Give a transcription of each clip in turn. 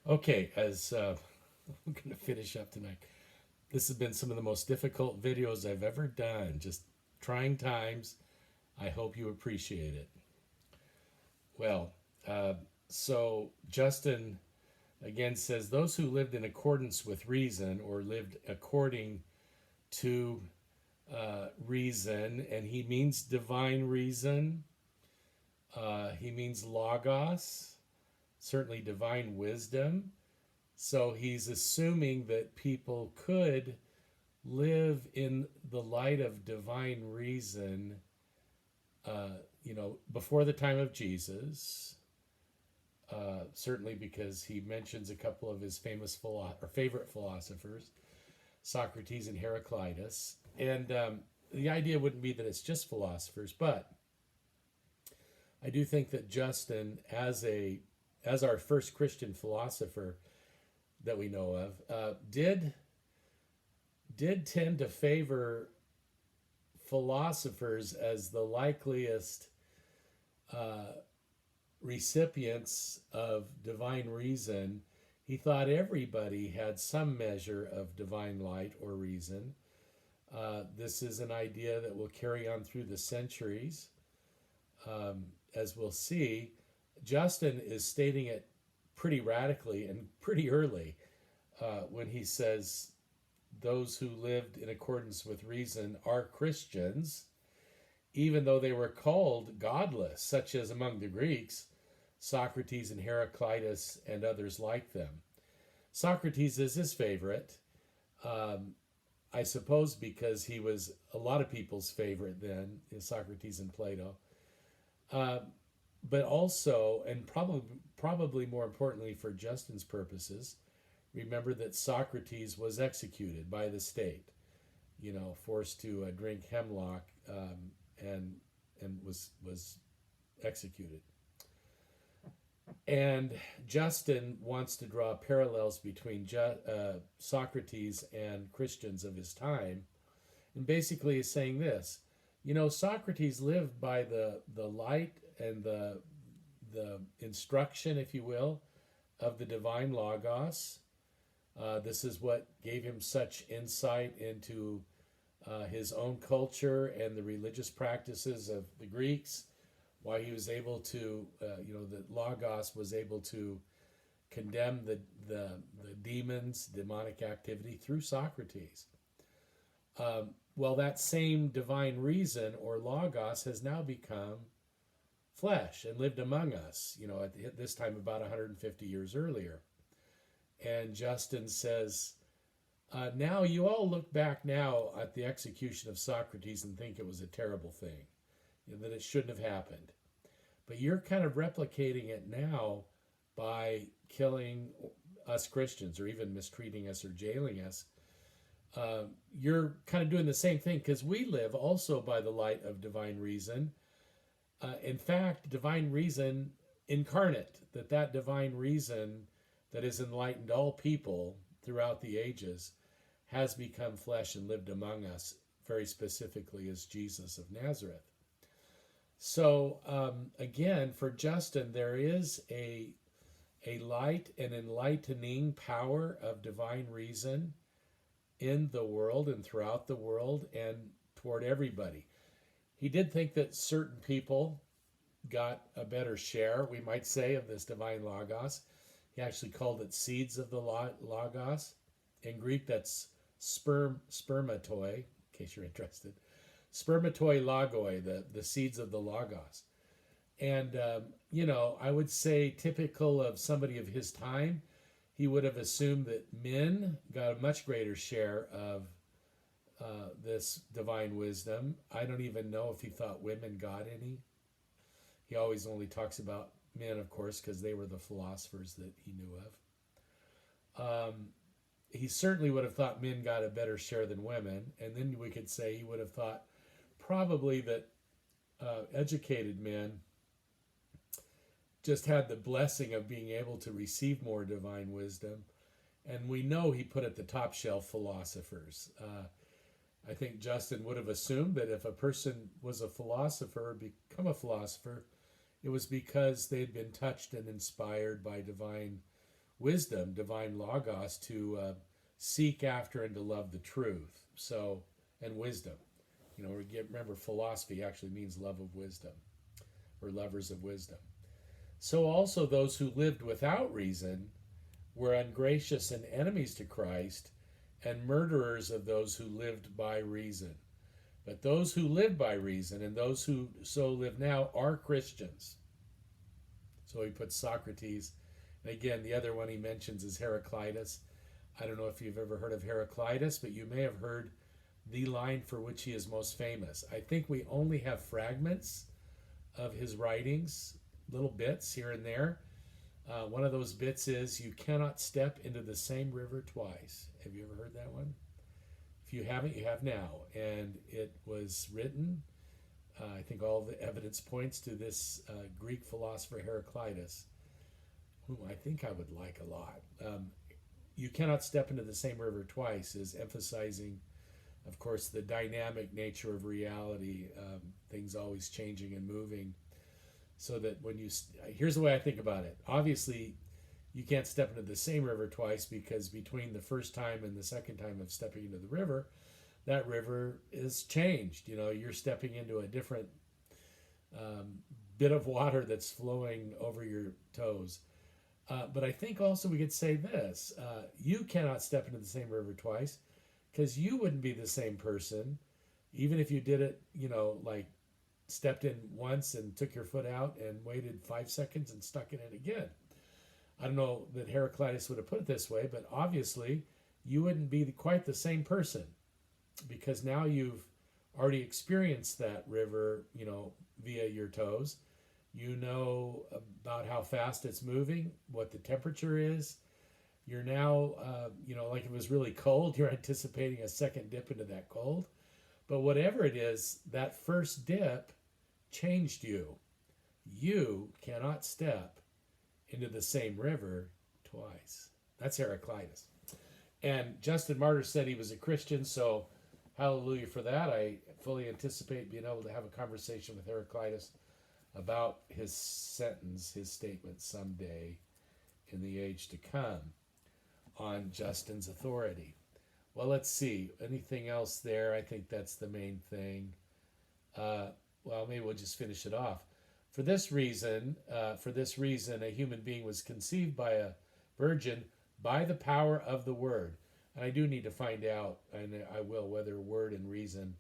Okay, as I'm going to finish up tonight, this has been some of the most difficult videos I've ever done. Just trying times. I hope you appreciate it. Well, uh, so Justin again says those who lived in accordance with reason or lived according to reason, and he means divine reason. He means logos, certainly divine wisdom. So he's assuming that people could live in the light of divine reason, before the time of Jesus. Certainly because he mentions a couple of his or favorite philosophers, Socrates and Heraclitus. And the idea wouldn't be that it's just philosophers, but I do think that Justin, as our first Christian philosopher that we know of, did tend to favor philosophers as the likeliest uh, recipients of divine reason. He thought everybody had some measure of divine light or reason. This is an idea that will carry on through the centuries. As we'll see, Justin is stating it pretty radically and pretty early when he says those who lived in accordance with reason are Christians, even though they were called godless, such as among the Greeks, Socrates and Heraclitus and others like them. Socrates is his favorite, I suppose because he was a lot of people's favorite then, Socrates and Plato. Uh, but also, and probably more importantly for Justin's purposes, remember that Socrates was executed by the state, forced to drink hemlock, and was executed. And Justin wants to draw parallels between Socrates and Christians of his time, and basically is saying this: Socrates lived by the light and the instruction, if you will, of the divine logos. This is what gave him such insight into his own culture and the religious practices of the Greeks. Why he was able to, the logos was able to condemn the demons, demonic activity through Socrates. Well, that same divine reason or logos has now become flesh and lived among us, at this time about 150 years earlier. And Justin says, now you all look back now at the execution of Socrates and think it was a terrible thing, that it shouldn't have happened. But you're kind of replicating it now by killing us Christians or even mistreating us or jailing us. You're kind of doing the same thing because we live also by the light of divine reason. In fact, divine reason incarnate, that divine reason that has enlightened all people throughout the ages has become flesh and lived among us, very specifically as Jesus of Nazareth. So again, for Justin, there is a light and enlightening power of divine reason in the world and throughout the world and toward everybody. He did think that certain people got a better share, we might say, of this divine logos. He actually called it seeds of the logos. In Greek, that's spermatoi, in case you're interested. Spermatoi logoi, the seeds of the logos. And, I would say typical of somebody of his time, he would have assumed that men got a much greater share of this divine wisdom. I don't even know if he thought women got any. He always only talks about men, of course, because they were the philosophers that he knew of. He certainly would have thought men got a better share than women. And then we could say he would have thought probably that educated men just had the blessing of being able to receive more divine wisdom. And we know he put at the top shelf philosophers. I think Justin would have assumed that if a person was a philosopher or become a philosopher, it was because they'd been touched and inspired by divine wisdom, divine logos, to seek after and to love the truth. So, and wisdom. Remember, philosophy actually means love of wisdom, or lovers of wisdom. So also those who lived without reason were ungracious and enemies to Christ, and murderers of those who lived by reason. But those who live by reason and those who so live now are Christians. So he puts Socrates. And again, the other one he mentions is Heraclitus. I don't know if you've ever heard of Heraclitus, but you may have heard the line for which he is most famous. I think we only have fragments of his writings, little bits here and there. One of those bits is, "You cannot step into the same river twice." Have you ever heard that one? If you haven't, you have now. And it was written, I think all the evidence points to this Greek philosopher Heraclitus, whom I think I would like a lot. You cannot step into the same river twice is emphasizing, of course, the dynamic nature of reality, things always changing and moving. So that here's the way I think about it. Obviously, you can't step into the same river twice, because between the first time and the second time of stepping into the river, that river is changed. You're stepping into a different bit of water that's flowing over your toes. But I think also we could say this. You cannot step into the same river twice, because you wouldn't be the same person, even if you did it, like stepped in once and took your foot out and waited 5 seconds and stuck it in again. I don't know that Heraclitus would have put it this way, but obviously you wouldn't be quite the same person, because now you've already experienced that river, via your toes. You know about how fast it's moving, what the temperature is. You're now, like if it was really cold, you're anticipating a second dip into that cold. But whatever it is, that first dip changed you. You cannot step into the same river twice. That's Heraclitus. And Justin Martyr said he was a Christian, so hallelujah for that. I fully anticipate being able to have a conversation with Heraclitus about his sentence, his statement someday in the age to come on Justin's authority. Well, let's see. Anything else there? I think that's the main thing. Well, maybe we'll just finish it off. For this reason, a human being was conceived by a virgin by the power of the word. And I do need to find out, and I will, whether word and reason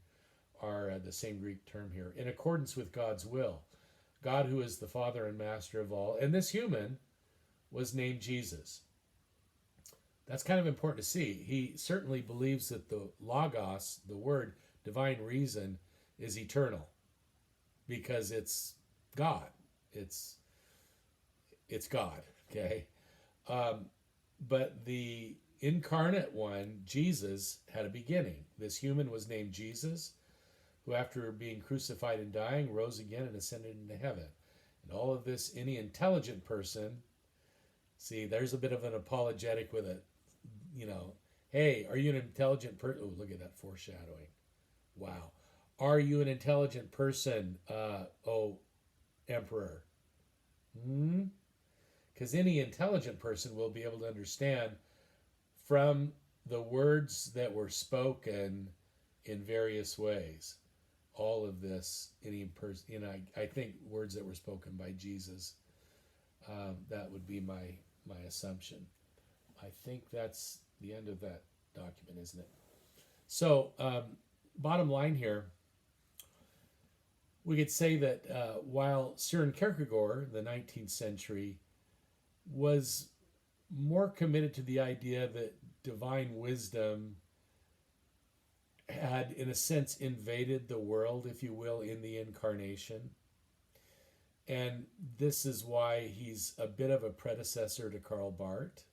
are the same Greek term here. In accordance with God's will. God, who is the Father and Master of all. And this human was named Jesus. That's kind of important to see. He certainly believes that the Logos, the word, divine reason, is eternal, because it's God. It's God, okay? But the incarnate one, Jesus, had a beginning. This human was named Jesus, who after being crucified and dying, rose again and ascended into heaven. And all of this, any intelligent person, see, there's a bit of an apologetic with it. Hey, are you an intelligent person? Oh, look at that foreshadowing. Wow. Are you an intelligent person, Emperor? Because any intelligent person will be able to understand from the words that were spoken in various ways. All of this, any person, I think words that were spoken by Jesus, that would be my assumption. I think that's the end of that document, isn't it? So, bottom line here, we could say that while Søren Kierkegaard, the 19th century, was more committed to the idea that divine wisdom had, in a sense, invaded the world, if you will, in the incarnation. And this is why he's a bit of a predecessor to Karl Barth.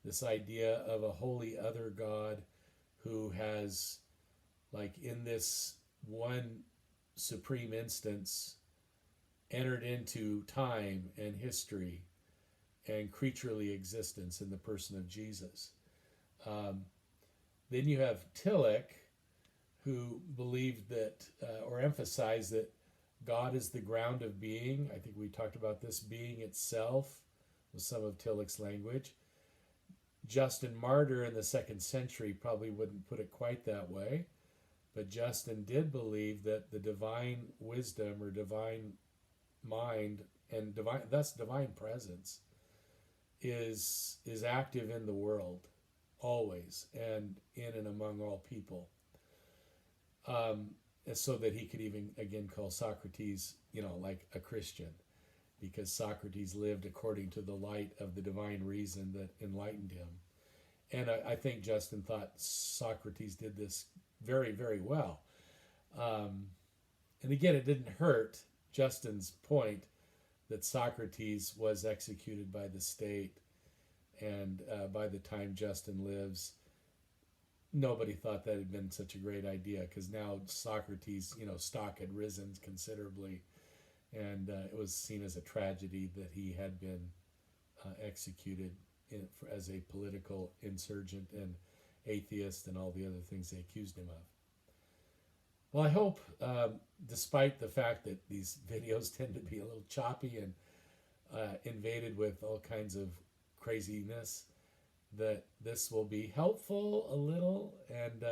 This idea of a holy other God who has, like in this one supreme instance, entered into time and history and creaturely existence in the person of Jesus. Then you have Tillich, who believed that, or emphasized that God is the ground of being. I think we talked about this, being itself was some of Tillich's language. Justin Martyr in the 2nd century probably wouldn't put it quite that way, but Justin did believe that the divine wisdom or divine mind and thus divine presence is active in the world always and in and among all people. So that he could even again call Socrates, like a Christian, because Socrates lived according to the light of the divine reason that enlightened him. And I think Justin thought Socrates did this very, very well. And again, it didn't hurt Justin's point that Socrates was executed by the state, and by the time Justin lives, nobody thought that had been such a great idea, because now Socrates, stock had risen considerably, and it was seen as a tragedy that he had been executed as a political insurgent and atheist and all the other things they accused him of. Well, I hope, despite the fact that these videos tend to be a little choppy and invaded with all kinds of craziness, that this will be helpful a little. And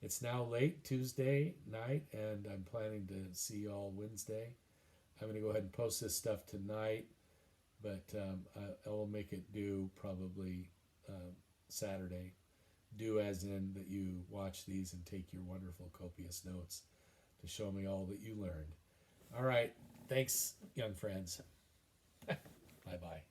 it's now late Tuesday night, and I'm planning to see you all Wednesday. I'm going to go ahead and post this stuff tonight, but I will make it due probably Saturday. Do as in that you watch these and take your wonderful copious notes to show me all that you learned. All right. Thanks, young friends. Bye-bye.